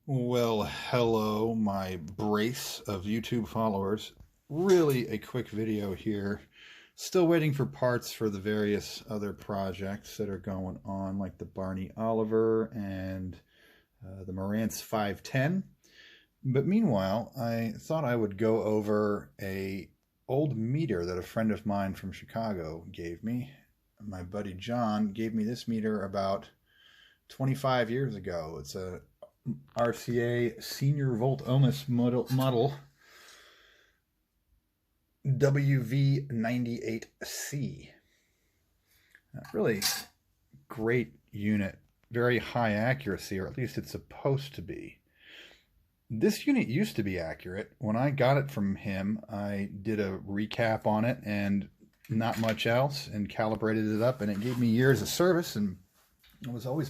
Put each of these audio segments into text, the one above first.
Well, hello, my brace of YouTube followers. Really a quick video here. Still waiting for parts for the various other projects that are going on, like the Barney Oliver and the Marantz 510. But meanwhile, I thought I would go over a old meter that a friend of mine from Chicago gave me. My buddy John gave me this meter about 25 years ago. It's a RCA senior VoltOhmyst model WV-98C. Really great unit, very high accuracy, or at least it's supposed to be. This unit used to be accurate. When I got it from him, I did a recap on it and not much else and calibrated it up, and it gave me years of service and it was always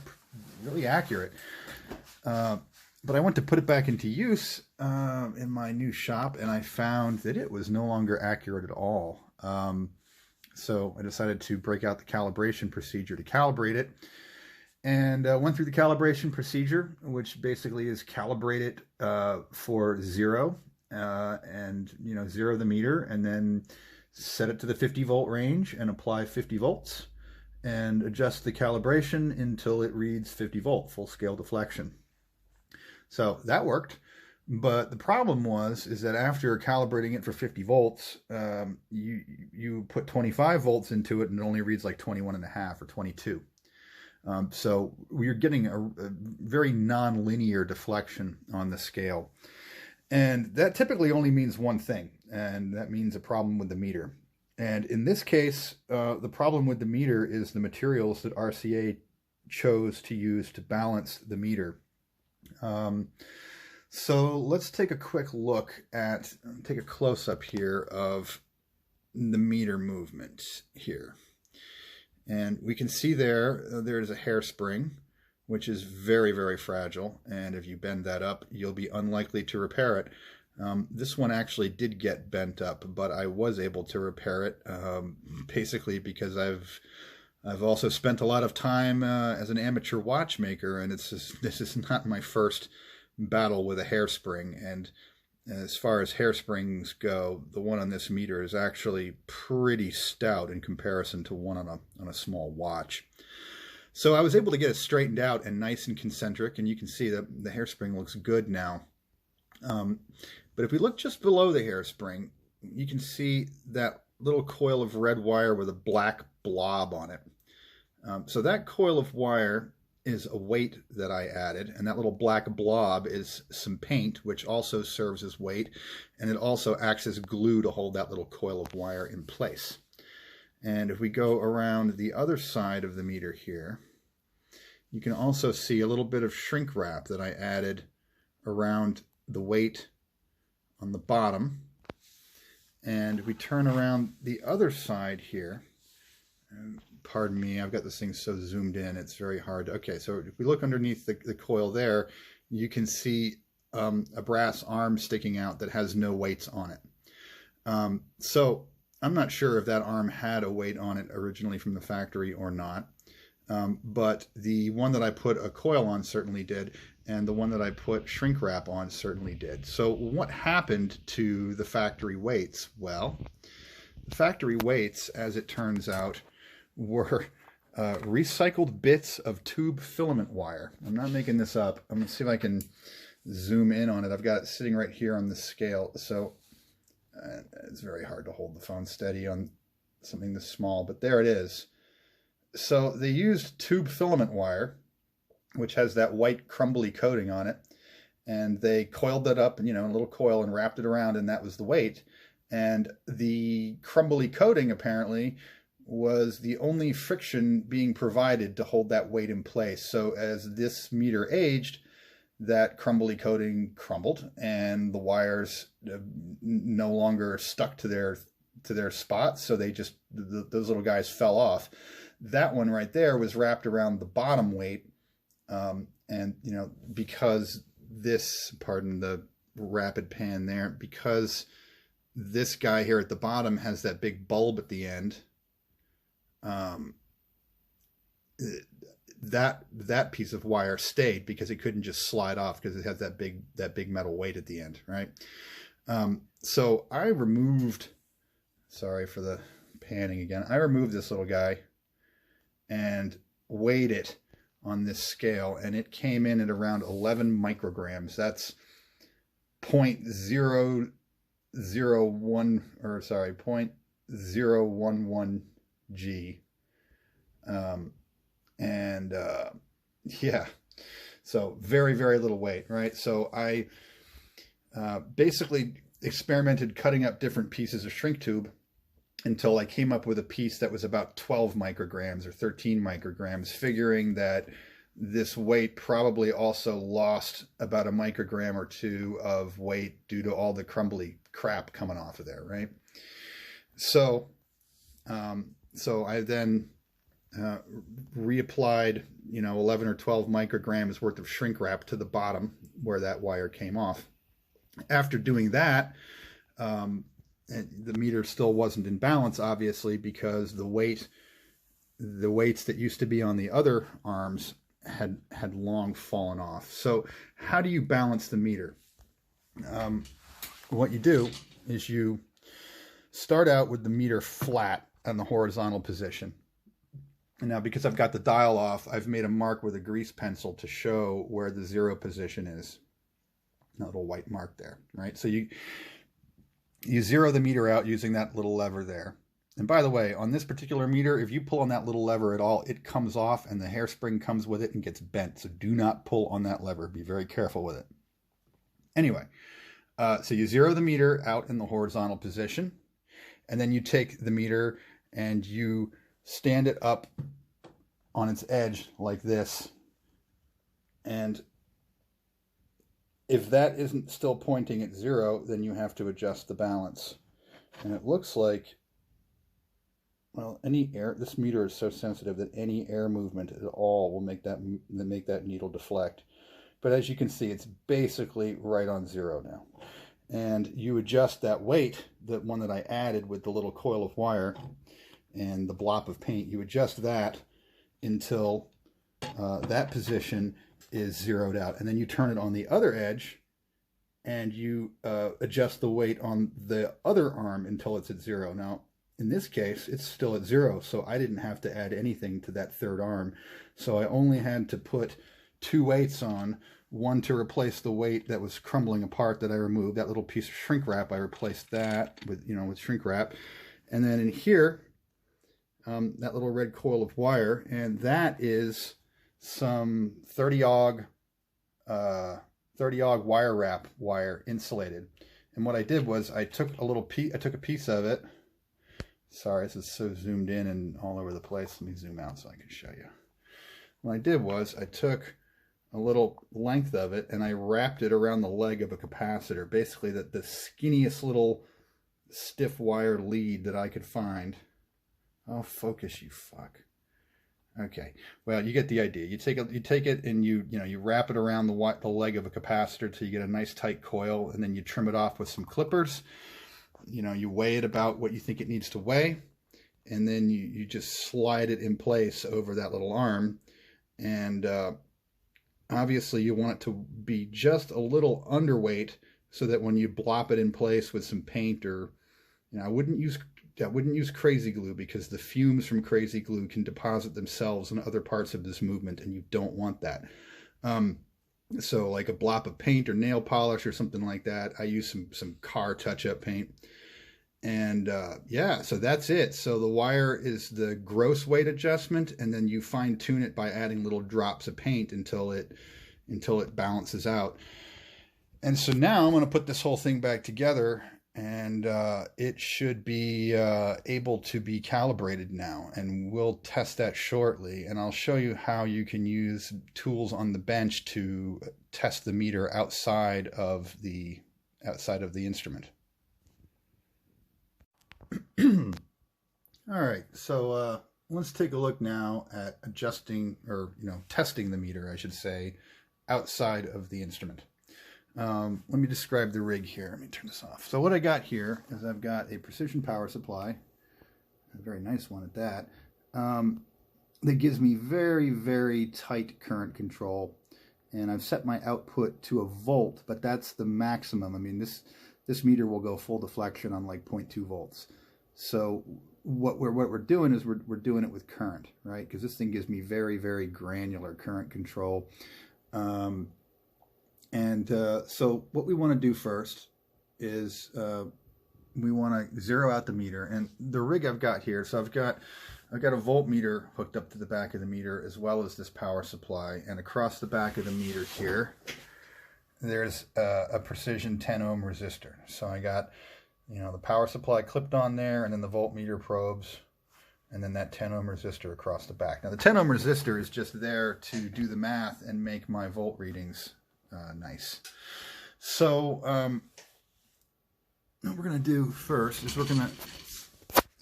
really accurate. But I went to put it back into use in my new shop, and I found that it was no longer accurate at all. So I decided to break out the calibration procedure to calibrate it, and went through the calibration procedure, which basically is calibrate it for zero, and zero the meter, and then set it to the 50 volt range and apply 50 volts and adjust the calibration until it reads 50 volt full scale deflection. So that worked, but the problem is that after calibrating it for 50 volts, you put 25 volts into it and it only reads like 21.5 or 22. So we're getting a very non-linear deflection on the scale. And that typically only means one thing, and that means a problem with the meter. And in this case, the problem with the meter is the materials that RCA chose to use to balance the meter. So let's take a quick look at, take a close-up here of the meter movement here. And we can see there's a hairspring, which is very, very fragile. And if you bend that up, you'll be unlikely to repair it. This one actually did get bent up, but I was able to repair it, basically because I've also spent a lot of time as an amateur watchmaker, and this is not my first battle with a hairspring. And as far as hairsprings go, the one on this meter is actually pretty stout in comparison to one on a small watch. So I was able to get it straightened out and nice and concentric, and you can see that the hairspring looks good now. But if we look just below the hairspring, you can see that little coil of red wire with a black blob on it. So that coil of wire is a weight that I added, and that little black blob is some paint, which also serves as weight, and it also acts as glue to hold that little coil of wire in place. And if we go around the other side of the meter here, you can also see a little bit of shrink wrap that I added around the weight on the bottom. And if we turn around the other side here, pardon me, I've got this thing so zoomed in, it's very hard. Okay, so if we look underneath the coil there, you can see a brass arm sticking out that has no weights on it. So I'm not sure if that arm had a weight on it originally from the factory or not, but the one that I put a coil on certainly did, and the one that I put shrink wrap on certainly did. So what happened to the factory weights? Well, the factory weights, as it turns out, were recycled bits of tube filament wire. I'm not making this up. I'm going to see if I can zoom in on it. I've got it sitting right here on the scale, so it's very hard to hold the phone steady on something this small, but there it is. So they used tube filament wire, which has that white crumbly coating on it, and they coiled that up, in a little coil and wrapped it around, and that was the weight. And the crumbly coating apparently was the only friction being provided to hold that weight in place. So as this meter aged, that crumbly coating crumbled and the wires no longer stuck to their spots, so they just, those little guys fell off. That one right there was wrapped around the bottom weight, and because this, pardon the rapid pan there, because this guy here at the bottom has that big bulb at the end, that piece of wire stayed because it couldn't just slide off because it has that big metal weight at the end, right? So I removed, sorry for the panning again, I removed this little guy and weighed it on this scale, and it came in at around 11 micrograms. That's 0.001, or sorry, 0.011 G. Yeah, so very, very little weight, right? So I basically experimented cutting up different pieces of shrink tube until I came up with a piece that was about 12 micrograms or 13 micrograms, figuring that this weight probably also lost about a microgram or two of weight due to all the crumbly crap coming off of there, right? So, so I then reapplied, 11 or 12 micrograms worth of shrink wrap to the bottom where that wire came off. After doing that, and the meter still wasn't in balance, obviously, because the weights that used to be on the other arms had long fallen off. So how do you balance the meter? What you do is you start out with the meter flat on the horizontal position. And now, because I've got the dial off, I've made a mark with a grease pencil to show where the 0 position is. A little white mark there, right? So you zero the meter out using that little lever there. And by the way, on this particular meter, if you pull on that little lever at all, it comes off and the hairspring comes with it and gets bent. So do not pull on that lever. Be very careful with it. Anyway, so you zero the meter out in the horizontal position, and then you take the meter and you stand it up on its edge like this. And if that isn't still pointing at 0, then you have to adjust the balance. And it looks like, well, any air, this meter is so sensitive that any air movement at all will make that needle deflect. But as you can see, it's basically right on 0 now. And you adjust that weight, the one that I added with the little coil of wire and the blob of paint, you adjust that until that position is zeroed out. And then you turn it on the other edge and you adjust the weight on the other arm until it's at 0. Now, in this case, it's still at 0, so I didn't have to add anything to that third arm. So I only had to put 2 weights on, one to replace the weight that was crumbling apart that I removed. That little piece of shrink wrap, I replaced that with, with shrink wrap. And then in here, that little red coil of wire, and that is some 30-AUG wire wrap wire, insulated. And what I did was I took a piece of it. Sorry, this is so zoomed in and all over the place. Let me zoom out so I can show you. What I did was I took a little length of it and I wrapped it around the leg of a capacitor, basically the skinniest little stiff wire lead that I could find. Oh, focus, you fuck. Okay, well, you get the idea. You take it and you wrap it around the leg of a capacitor till you get a nice tight coil, and then you trim it off with some clippers. You weigh it about what you think it needs to weigh, and then you just slide it in place over that little arm. And obviously you want it to be just a little underweight so that when you blop it in place with some paint, or I wouldn't use crazy glue, because the fumes from crazy glue can deposit themselves in other parts of this movement, and you don't want that. So like a blop of paint or nail polish or something like that. I use some car touch-up paint. And yeah, so that's it. So the wire is the gross weight adjustment, and then you fine tune it by adding little drops of paint until it balances out. And so now I'm going to put this whole thing back together, and it should be able to be calibrated now, and we'll test that shortly. And I'll show you how you can use tools on the bench to test the meter outside of the instrument. All right, so let's take a look now at adjusting, or testing the meter, I should say, outside of the instrument. Let me describe the rig here. Let me turn this off. So what I got here is I've got a precision power supply, a very nice one at that. that gives me very, very tight current control. And I've set my output to a volt, but that's the maximum. I mean, this meter will go full deflection on like 0.2 volts. So what we're doing is we're doing it with current, right? Because this thing gives me very, very granular current control. So what we want to do first is we want to zero out the meter. And the rig I've got here, so I've got a voltmeter hooked up to the back of the meter, as well as this power supply. And across the back of the meter here, there's a precision 10 ohm resistor. So I got, you know, the power supply clipped on there, and then the voltmeter probes, and then that 10 ohm resistor across the back. Now the 10 ohm resistor is just there to do the math and make my volt readings nice. So what we're going to do first is we're going to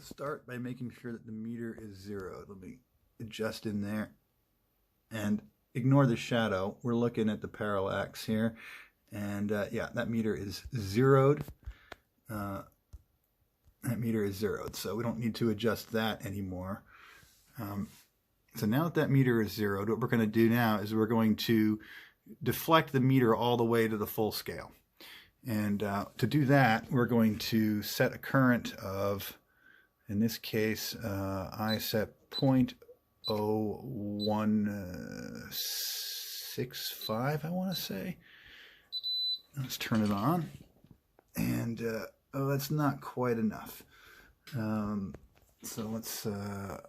start by making sure that the meter is zeroed. Let me adjust in there and ignore the shadow. We're looking at the parallax here, and yeah, that meter is zeroed. That meter is zeroed, so we don't need to adjust that anymore. So now that meter is zeroed, what we're going to do now is we're going to deflect the meter all the way to the full scale. And to do that, we're going to set a current of, in this case, I set 0.0165, I want to say. Let's turn it on. And, oh, that's not quite enough. So let's, I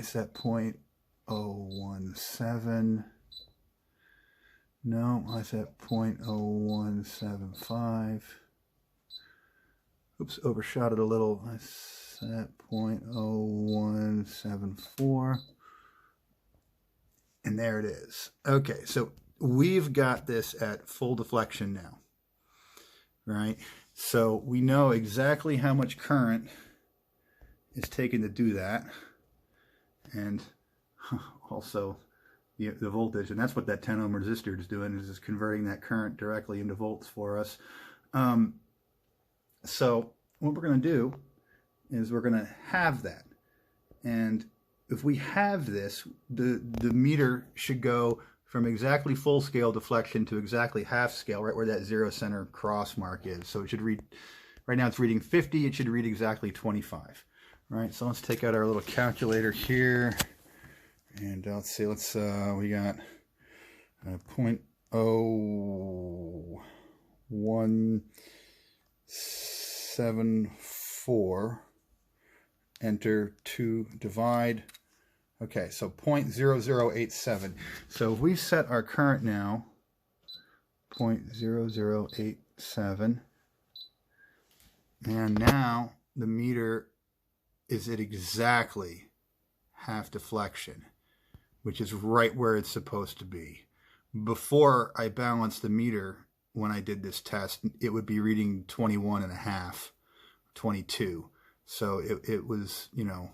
set 0.017. No, I set 0.0175. Oops, overshot it a little. I set 0.0174. And there it is. Okay, so we've got this at full deflection now, right? So we know exactly how much current is taken to do that. And also the voltage, and that's what that 10 ohm resistor is doing, is converting that current directly into volts for us. So what we're going to do is we're going to have that. And if we have this, the meter should go from exactly full scale deflection to exactly half scale, right where that zero center cross mark is. So it should read, right now it's reading 50, it should read exactly 25. Right, so let's take out our little calculator here. And let's see, we got 0.0174, enter to divide. Okay, so 0.0087. So if we set our current now, 0.0087, and now the meter is at exactly half deflection, which is right where it's supposed to be. Before I balanced the meter, when I did this test, it would be reading 21.5, 22. So it was, you know,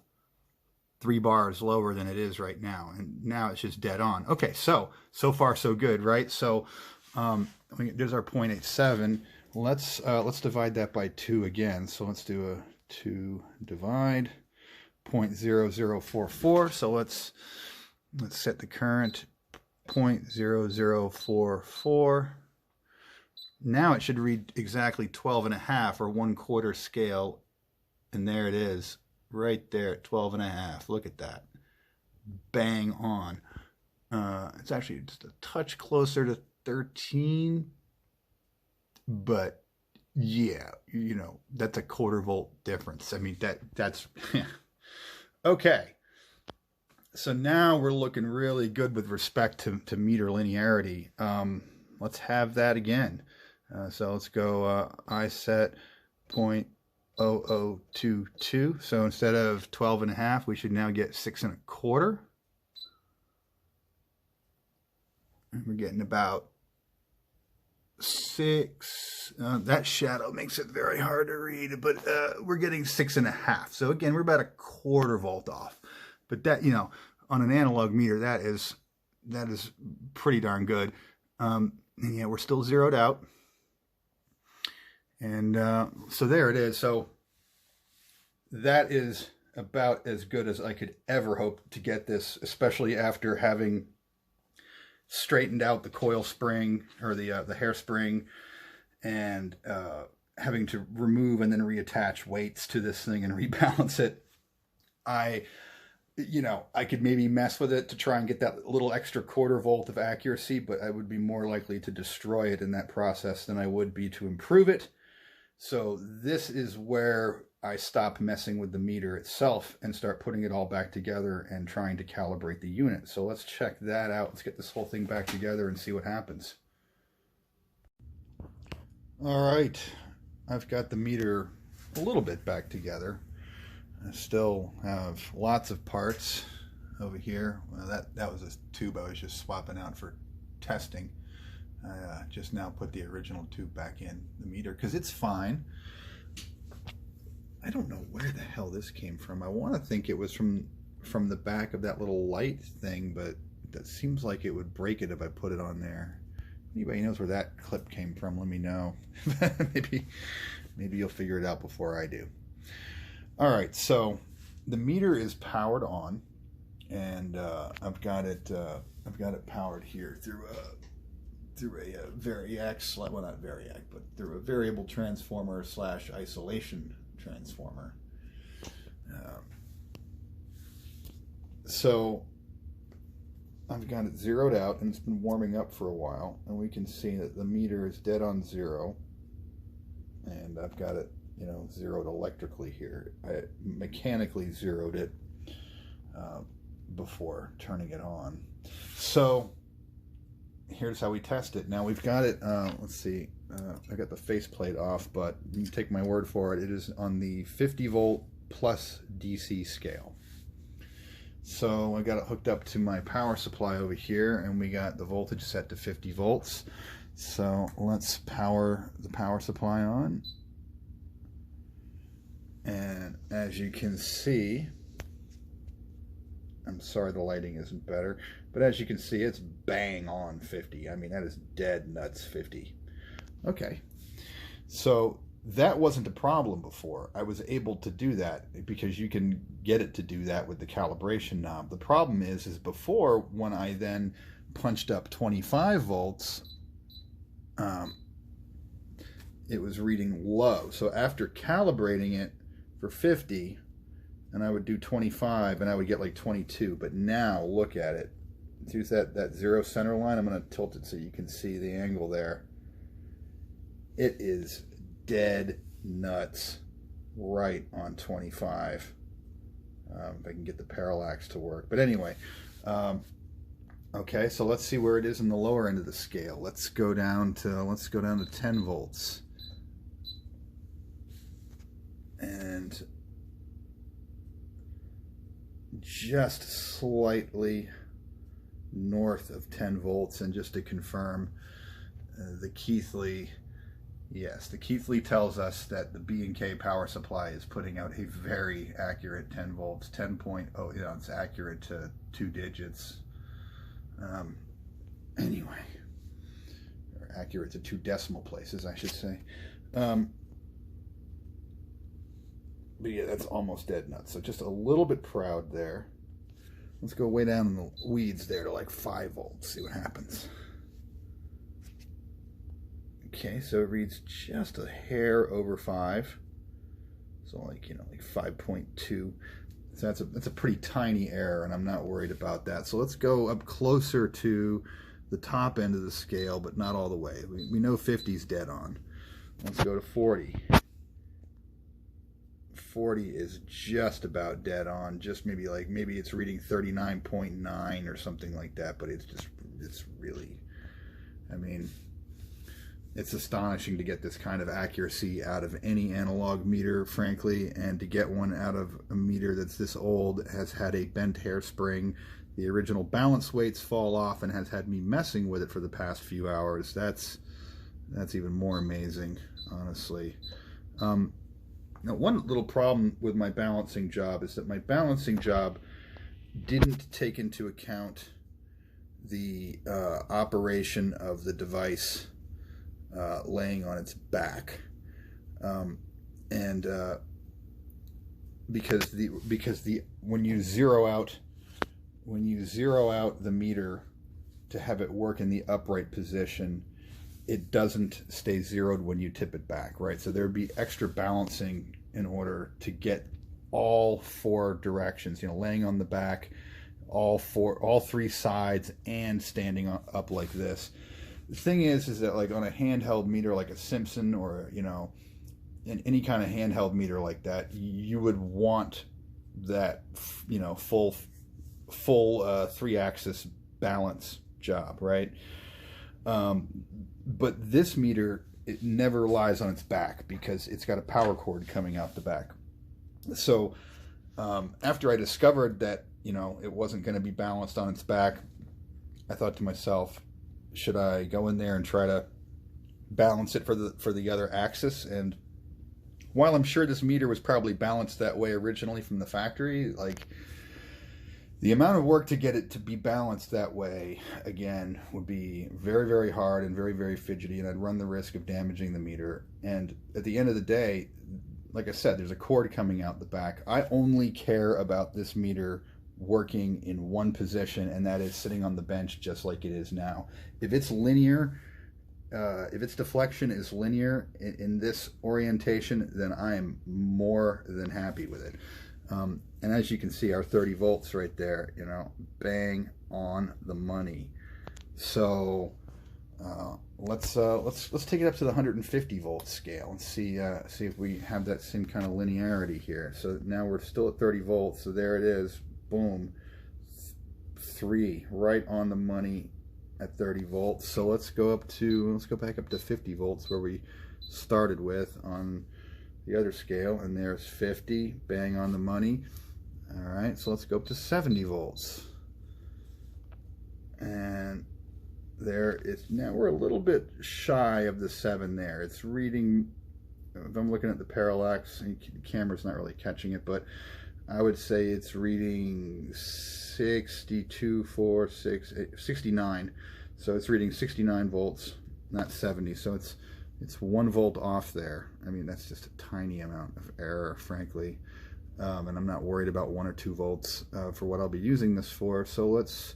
3 bars lower than it is right now. And now it's just dead on. Okay, so far so good, right? So there's our 0.87. Let's divide that by 2 again. So let's do a 2 divide 0.0044. So let's set the current 0.0044. Now it should read exactly 12.5, or 1/4 scale, and there it is, right there at 12.5. Look at that, bang on. It's actually just a touch closer to 13, but yeah, you know, that's a 1/4 volt difference. I mean, that's okay. So now we're looking really good with respect to meter linearity. Let's have that again. So let's go, I set 0.0022. So instead of 12.5, we should now get 6.25. And we're getting about 6. That shadow makes it very hard to read, but we're getting 6.5. So again, we're about 1/4 volt off. But that, you know, on an analog meter, that is pretty darn good. And yeah, we're still zeroed out. And so there it is. So that is about as good as I could ever hope to get this, especially after having straightened out the coil spring, or the hairspring, and having to remove and then reattach weights to this thing and rebalance it. I could maybe mess with it to try and get that little extra 1/4 volt of accuracy, but I would be more likely to destroy it in that process than I would be to improve it. So this is where I stop messing with the meter itself and start putting it all back together and trying to calibrate the unit. So let's check that out. Let's get this whole thing back together and see what happens. All right, I've got the meter a little bit back together. I still have lots of parts over here. Well, that was a tube I was just swapping out for testing. I just now put the original tube back in the meter because it's fine. I don't know where the hell this came from. I want to think it was from the back of that little light thing, but that seems like it would break it if I put it on there. Anybody knows where that clip came from, let me know. maybe you'll figure it out before I do. All right, so the meter is powered on, and I've got it powered here through a variac, well, not variac, but through a variable transformer / isolation transformer. So I've got it zeroed out, and it's been warming up for a while, and we can see that the meter is dead on 0, and I've got it, zeroed electrically here. I mechanically zeroed it before turning it on. So here's how we test it. Now we've got it, let's see, I got the faceplate off, but you can take my word for it. It is on the 50 volt plus DC scale. So I got it hooked up to my power supply over here, and we got the voltage set to 50 volts. So let's power the power supply on. And as you can see, I'm sorry the lighting isn't better, but as you can see, it's bang on 50. I mean, that is dead nuts 50. Okay, so that wasn't a problem before. I was able to do that because you can get it to do that with the calibration knob. The problem is before, when I then punched up 25 volts, it was reading low. So after calibrating it for 50, and I would do 25, and I would get like 22. But now look at it. Use that 0 center line. I'm going to tilt it so you can see the angle there. It is dead nuts right on 25. If I can get the parallax to work. But anyway, okay, so let's see where it is in the lower end of the scale. Let's go down to 10 volts. And just slightly north of 10 volts. And just to confirm, the Keithley, yes, the Keithley tells us that the B&K power supply is putting out a very accurate 10 volts, 10.0, it's accurate to 2 digits. Anyway, or accurate to 2 decimal places, I should say. But yeah, that's almost dead nuts. So just a little bit proud there. Let's go way down in the weeds there to like 5 volts, see what happens. Okay, so it reads just a hair over 5. So like, like 5.2. So that's a pretty tiny error, and I'm not worried about that. So let's go up closer to the top end of the scale, but not all the way. We know 50's dead on. Let's go to 40. 40 is just about dead on. Just maybe it's reading 39.9 or something like that, but it's really, I mean, it's astonishing to get this kind of accuracy out of any analog meter, frankly, and to get one out of a meter that's this old, has had a bent hairspring, the original balance weights fall off, and has had me messing with it for the past few hours. That's even more amazing, honestly. Now, one little problem with my balancing job is that my balancing job didn't take into account the operation of the device laying on its back. And because when you zero out the meter to have it work in the upright position, it doesn't stay zeroed when you tip it back, right? So there'd be extra balancing in order to get all four directions, you know, laying on the back, all three sides, and standing up like this. The thing is that like on a handheld meter like a Simpson, or, you know, in any kind of handheld meter like that, you would want that, you know, full 3-axis balance job, right? But this meter, it never lies on its back because it's got a power cord coming out the back. So after I discovered that, you know, it wasn't going to be balanced on its back, I thought to myself, should I go in there and try to balance it for the other axis? And while I'm sure this meter was probably balanced that way originally from the factory, like, the amount of work to get it to be balanced that way, again, would be very, very hard and very, very fidgety, and I'd run the risk of damaging the meter. And at the end of the day, like I said, there's a cord coming out the back. I only care about this meter working in one position, and that is sitting on the bench just like it is now. If it's linear, if its deflection is linear in this orientation, then I am more than happy with it. And as you can see, our 30 volts right there, you know, bang on the money. So let's take it up to the 150 volt scale and see if we have that same kind of linearity here. So now we're still at 30 volts. So there it is, boom, 3 right on the money at 30 volts. So let's go back up to 50 volts where we started with on the other scale, and there's 50, bang on the money. All right, so let's go up to 70 volts, and there it's now we're a little bit shy of the 7 there. It's reading, if I'm looking at the parallax, and the camera's not really catching it, but I would say it's reading 69. So it's reading 69 volts, not 70. So it's 1 volt off there. I mean, that's just a tiny amount of error, frankly. And I'm not worried about 1 or 2 volts for what I'll be using this for. So let's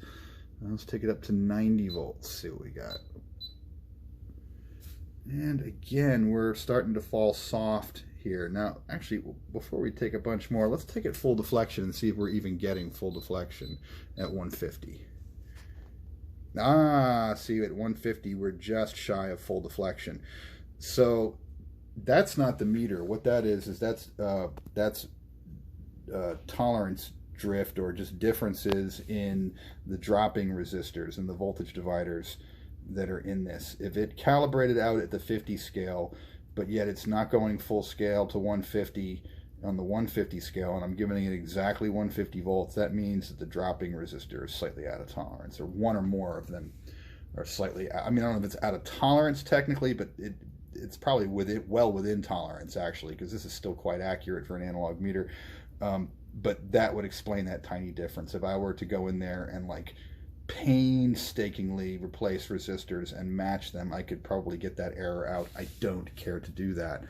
take it up to 90 volts, see what we got. And again, we're starting to fall soft here. Now, actually, before we take a bunch more, let's take it full deflection and see if we're even getting full deflection at 150. See, at 150, we're just shy of full deflection. So that's not the meter. What that is that's tolerance drift, or just differences in the dropping resistors and the voltage dividers that are in this. If it calibrated out at the 50 scale, but yet it's not going full scale to 150 on the 150 scale, and I'm giving it exactly 150 volts, that means that the dropping resistor is slightly out of tolerance, or one or more of them are slightly out. I mean, I don't know if it's out of tolerance technically, but it's probably well within tolerance, actually, because this is still quite accurate for an analog meter. But that would explain that tiny difference. If I were to go in there and like painstakingly replace resistors and match them, I could probably get that error out. I don't care to do that.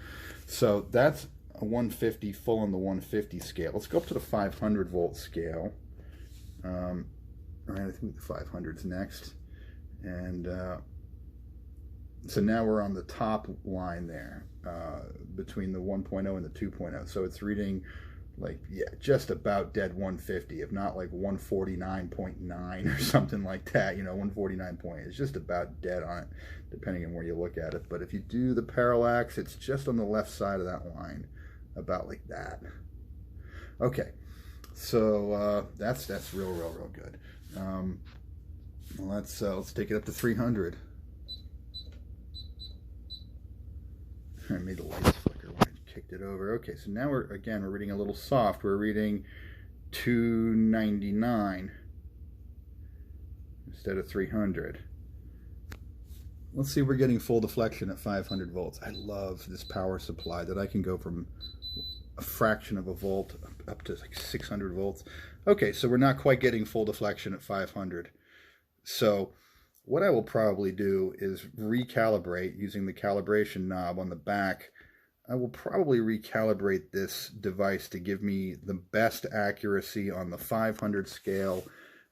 So that's a 150 full on the 150 scale. Let's go up to the 500 volt scale. All right, I think the 500's next. And so now we're on the top line there, between the 1.0 and the 2.0. So it's reading like, yeah, just about dead 150, if not like 149.9 or something like that, you know, 149 point. It's just about dead on it, depending on where you look at it. But if you do the parallax, it's just on the left side of that line, about like that. Okay, so that's real good. Let's take it up to 300. I made the lights flicker when I kicked it over. Okay, so now we're reading a little soft. We're reading 299 instead of 300. Let's see if we're getting full deflection at 500 volts. I love this power supply that I can go from a fraction of a volt up to like 600 volts. Okay, so we're not quite getting full deflection at 500. So what I will probably do is recalibrate using the calibration knob on the back I will probably recalibrate this device to give me the best accuracy on the 500 scale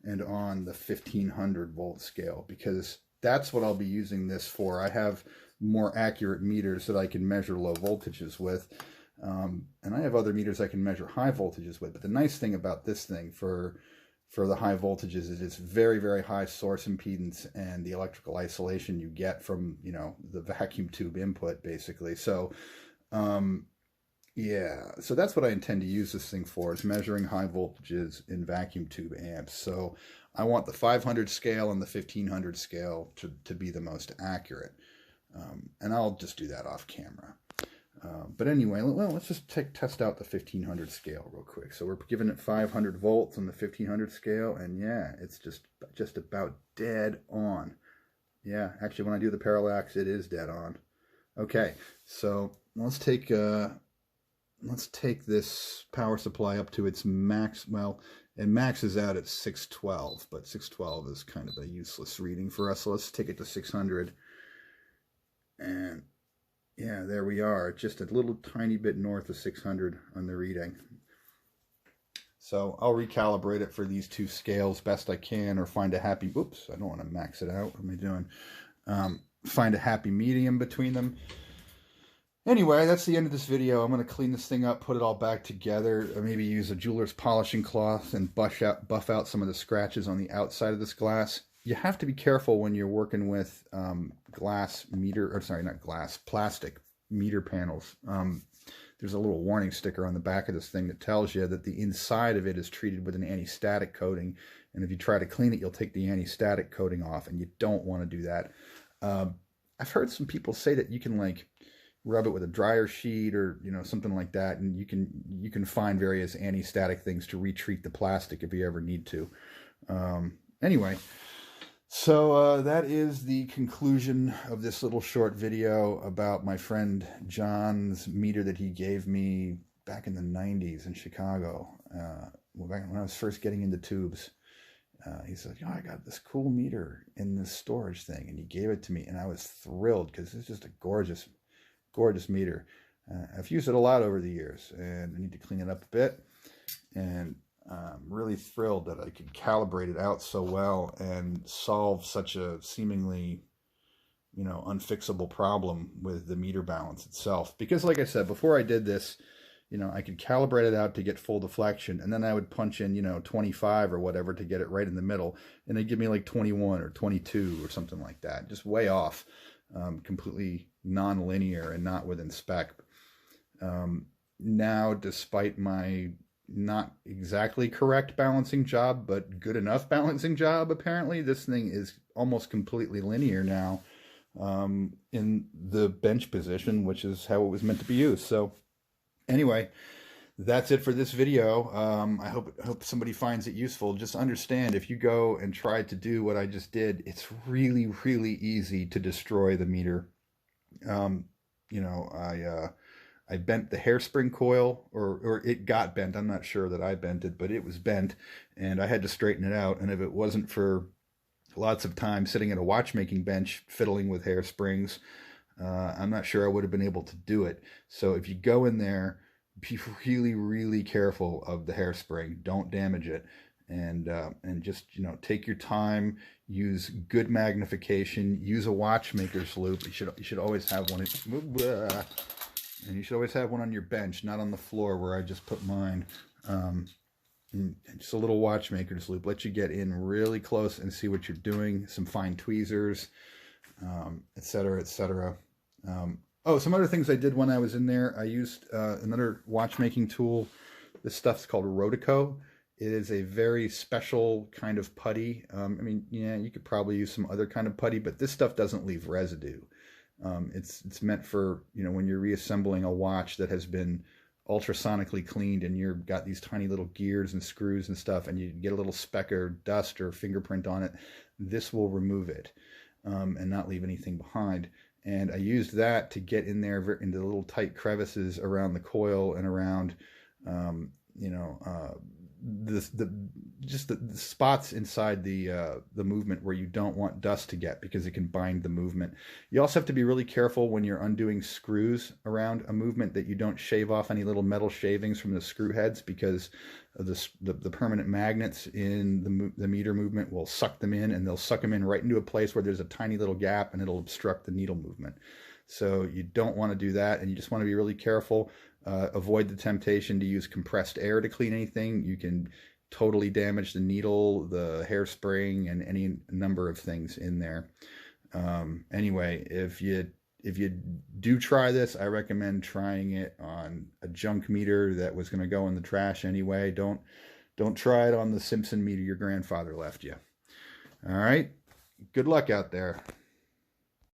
and on the 1500 volt scale, because that's what I'll be using this for. I have more accurate meters that I can measure low voltages with, and I have other meters I can measure high voltages with. But the nice thing about this thing for the high voltages is it's very, very high source impedance and the electrical isolation you get from, you know, the vacuum tube input, basically. So yeah, so that's what I intend to use this thing for, is measuring high voltages in vacuum tube amps. So I want the 500 scale and the 1500 scale to be the most accurate. And I'll just do that off camera. But anyway, well, let's just test out the 1500 scale real quick. So we're giving it 500 volts on the 1500 scale, and yeah, it's just about dead on. Yeah, actually, when I do the parallax, it is dead on. Okay, so let's take this power supply up to its max. Well, it maxes out at 612, but 612 is kind of a useless reading for us. So let's take it to 600, and yeah, there we are, just a little tiny bit north of 600 on the reading. So I'll recalibrate it for these two scales best I can, or find a happy, oops, I don't want to max it out. What am I doing? Find a happy medium between them. Anyway, that's the end of this video. I'm going to clean this thing up, put it all back together, maybe use a jeweler's polishing cloth and buff out some of the scratches on the outside of this glass. You have to be careful when you're working with plastic meter panels. There's a little warning sticker on the back of this thing that tells you that the inside of it is treated with an anti-static coating, and if you try to clean it, you'll take the anti-static coating off, and you don't want to do that. I've heard some people say that you can like rub it with a dryer sheet or, you know, something like that, and you can find various anti-static things to retreat the plastic if you ever need to. Anyway, so that is the conclusion of this little short video about my friend John's meter that he gave me back in the 90s in Chicago, back when I was first getting into tubes. He said, "Oh, I got this cool meter in this storage thing," and he gave it to me, and I was thrilled because it's just a gorgeous, gorgeous meter. I've used it a lot over the years, and I need to clean it up a bit, and I'm really thrilled that I could calibrate it out so well and solve such a seemingly, you know, unfixable problem with the meter balance itself. Because like I said, before I did this, you know, I could calibrate it out to get full deflection, and then I would punch in, you know, 25 or whatever to get it right in the middle, and they'd give me like 21 or 22 or something like that, just way off, completely non-linear and not within spec. Now, despite my not exactly correct balancing job, but good enough balancing job, apparently this thing is almost completely linear now in the bench position, which is how it was meant to be used. So anyway, that's it for this video. I hope somebody finds it useful. Just understand, if you go and try to do what I just did, it's really, really easy to destroy the meter. You know, I bent the hairspring coil, or it got bent. I'm not sure that I bent it, but it was bent, and I had to straighten it out. And if it wasn't for lots of time sitting at a watchmaking bench fiddling with hairsprings, I'm not sure I would have been able to do it. So if you go in there, be really, really careful of the hairspring. Don't damage it, and just, you know, take your time. Use good magnification. Use a watchmaker's loop. You should always have one. And you should always have one on your bench, not on the floor where I just put mine. And just a little watchmaker's loop. Let you get in really close and see what you're doing. Some fine tweezers, etc., etc. Oh, some other things I did when I was in there. I used another watchmaking tool. This stuff's called Rotico. It is a very special kind of putty. I mean, yeah, you could probably use some other kind of putty, but this stuff doesn't leave residue. It's meant for, you know, when you're reassembling a watch that has been ultrasonically cleaned and you've got these tiny little gears and screws and stuff, and you get a little speck or dust or fingerprint on it. This will remove it and not leave anything behind. And I used that to get in there into the little tight crevices around the coil and around, you know, just the spots inside the movement where you don't want dust to get, because it can bind the movement. You also have to be really careful when you're undoing screws around a movement that you don't shave off any little metal shavings from the screw heads, because of the permanent magnets in the meter movement will suck them in, and they'll suck them in right into a place where there's a tiny little gap, and it'll obstruct the needle movement. So you don't want to do that, and you just want to be really careful. Avoid the temptation to use compressed air to clean anything. You can totally damage the needle, the hairspring, and any number of things in there. Anyway, if you do try this, I recommend trying it on a junk meter that was going to go in the trash anyway. Don't try it on the Simpson meter your grandfather left you. All right, good luck out there.